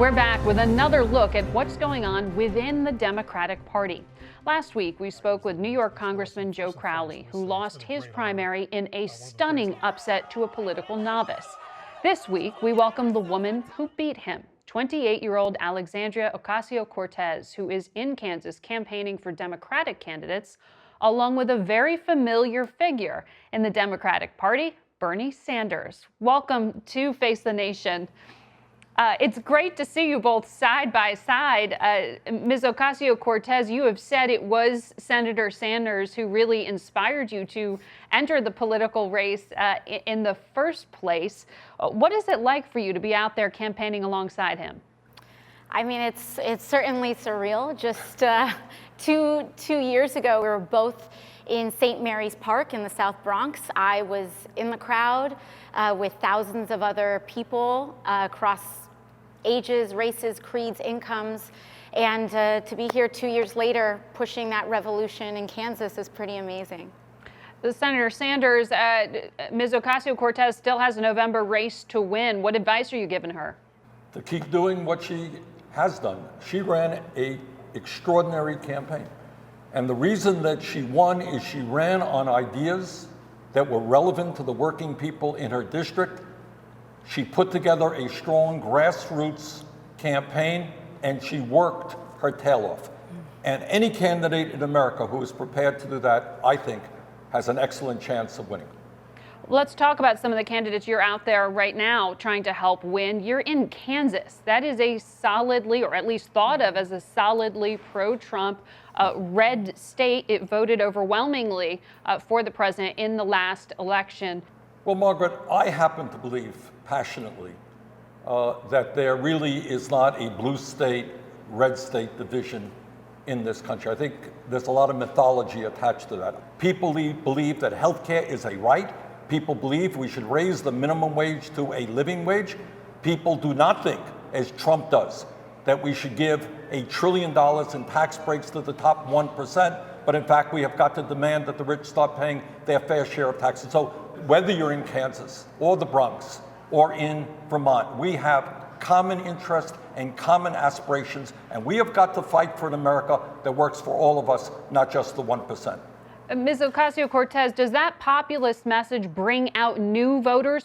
We're back with another look at what's going on within the Democratic Party. Last week, we spoke with New York Congressman Joe Crowley, who lost his primary in a stunning upset to a political novice. This week, we welcome the woman who beat him, 28-year-old Alexandria Ocasio-Cortez, who is in Kansas campaigning for Democratic candidates, along with a very familiar figure in the Democratic Party, Bernie Sanders. Welcome to Face the Nation. It's great to see you both side by side. Ms. Ocasio-Cortez, you have said it was Senator Sanders who really inspired you to enter the political race in the first place. What is it like for you to be out there campaigning alongside him? I mean, it's certainly surreal. Just two years ago, we were both in St. Mary's Park in the South Bronx. I was in the crowd with thousands of other people across ages, races, creeds, incomes, and to be here 2 years later pushing that revolution in Kansas is pretty amazing. Senator Sanders, Ms. Ocasio-Cortez still has a November race to win. What advice are you giving her? To keep doing what she has done. She ran an extraordinary campaign. And the reason that she won is she ran on ideas that were relevant to the working people in her district. She put together a strong grassroots campaign, and she worked her tail off. And any candidate in America who is prepared to do that, I think, has an excellent chance of winning. Let's talk about some of the candidates you're out there right now trying to help win. You're in Kansas. That is a solidly, or at least thought of as a solidly pro-Trump red state. It voted overwhelmingly for the president in the last election. Well, Margaret, I happen to believe passionately that there really is not a blue state, red state division in this country. I think there's a lot of mythology attached to that. People believe that healthcare is a right. People believe we should raise the minimum wage to a living wage. People do not think, as Trump does, that we should give $1 trillion in tax breaks to the top 1%. But in fact, we have got to demand that the rich start paying their fair share of taxes. So whether you're in Kansas or the Bronx or in Vermont, we have common interest and common aspirations, and we have got to fight for an America that works for all of us, not just the 1%. Ms. Ocasio-Cortez, does that populist message bring out new voters?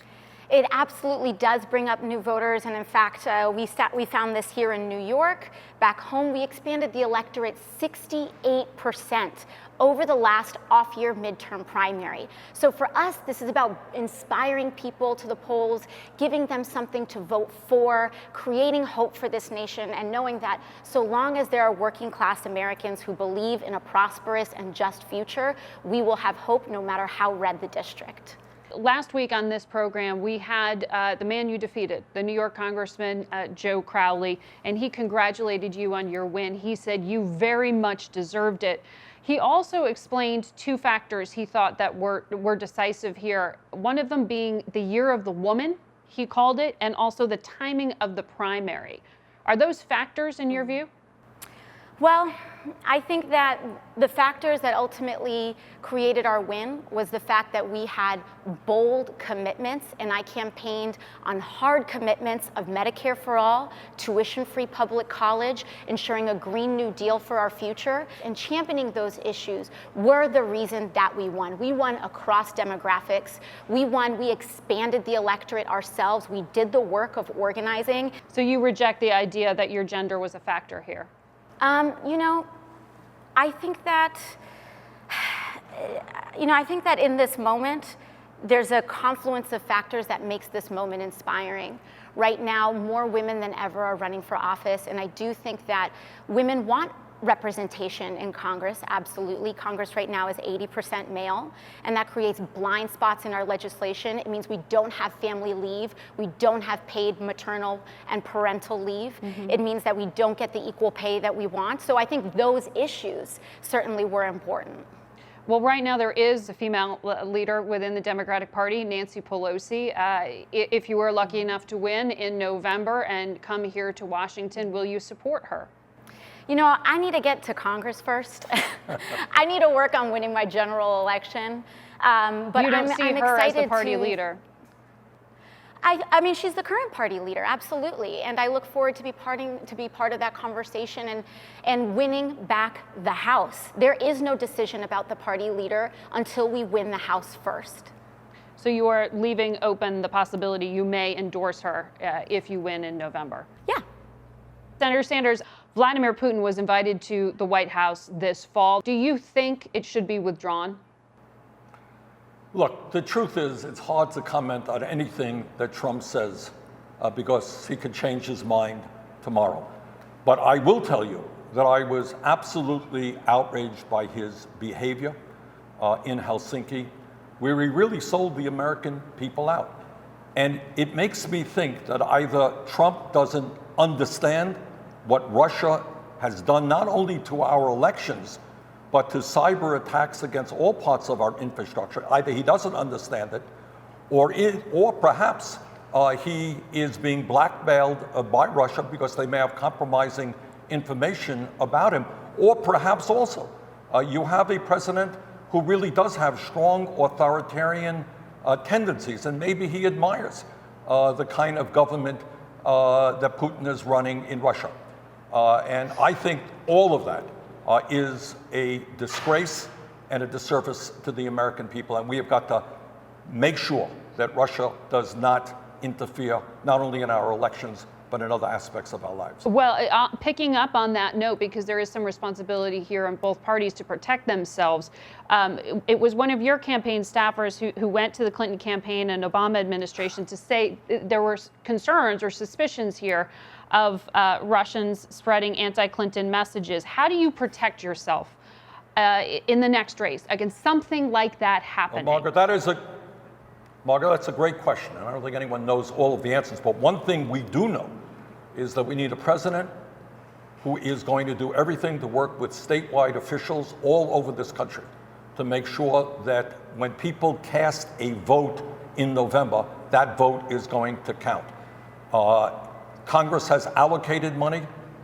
It absolutely does bring up new voters, and in fact, we found this here in New York. Back home, we expanded the electorate 68% over the last off-year midterm primary. So for us, this is about inspiring people to the polls, giving them something to vote for, creating hope for this nation, and knowing that so long as there are working-class Americans who believe in a prosperous and just future, we will have hope no matter how red the district. Last week on this program, we had the man you defeated, the New York Congressman Joe Crowley, and he congratulated you on your win. He said you very much deserved it. He also explained two factors he thought that were decisive here. One of them being the year of the woman, he called it, and also the timing of the primary. Are those factors in your view? Well, I think that the factors that ultimately created our win was the fact that we had bold commitments, and I campaigned on hard commitments of Medicare for all, tuition-free public college, ensuring a Green New Deal for our future, and championing those issues were the reason that we won. We won across demographics. We won, we expanded the electorate ourselves. We did the work of organizing. So you reject the idea that your gender was a factor here? You know, I think that in this moment, there's a confluence of factors that makes this moment inspiring. Right now, more women than ever are running for office, and I do think that women want representation in Congress, absolutely. Congress right now is 80% male, and that creates blind spots in our legislation. It means we don't have family leave, we don't have paid maternal and parental leave. It means that we don't get the equal pay that we want. So I think those issues certainly were important. Well, right now there is a female leader within the Democratic Party, Nancy Pelosi. If you were lucky enough to win in November and come here to Washington, will you support her? You know, I need to get to Congress first. I need to work on winning my general election. But you don't see her as the party leader? I mean, she's the current party leader, absolutely, and I look forward to be part of that conversation and winning back the House. There is no decision about the party leader until we win the House first. So you are leaving open the possibility you may endorse her if you win in November? Yeah. Senator Sanders, Vladimir Putin was invited to the White House this fall. Do you think it should be withdrawn? Look, the truth is it's hard to comment on anything that Trump says because he could change his mind tomorrow. But I will tell you that I was absolutely outraged by his behavior in Helsinki, where he really sold the American people out. And it makes me think that either Trump doesn't understand what Russia has done not only to our elections, but to cyber attacks against all parts of our infrastructure. Either he doesn't understand it, or perhaps he is being blackmailed by Russia because they may have compromising information about him. Or perhaps also you have a president who really does have strong authoritarian tendencies, and maybe he admires the kind of government that Putin is running in Russia. And I think all of that is a disgrace and a disservice to the American people. And we have got to make sure that Russia does not interfere, not only in our elections, but in other aspects of our lives. Well, picking up on that note, because there is some responsibility here on both parties to protect themselves, it was one of your campaign staffers who went to the Clinton campaign and Obama administration to say there were concerns or suspicions here of Russians spreading anti-Clinton messages. How do you protect yourself in the next race against something like that happening? Well, Margaret, that's a great question, and I don't think anyone knows all of the answers. But one thing we do know is that we need a president who is going to do everything to work with statewide officials all over this country to make sure that when people cast a vote in November, that vote is going to count. Congress has allocated money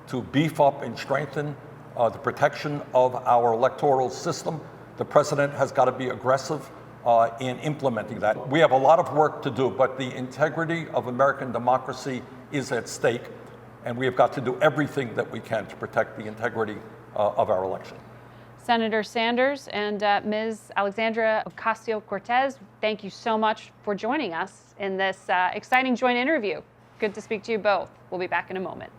to beef up and strengthen the protection of our electoral system. The president has got to be aggressive in implementing that. We have a lot of work to do, but the integrity of American democracy is at stake, and we have got to do everything that we can to protect the integrity of our election. Senator Sanders and Ms. Alexandria Ocasio-Cortez, thank you so much for joining us in this exciting joint interview. Good to speak to you both. We'll be back in a moment.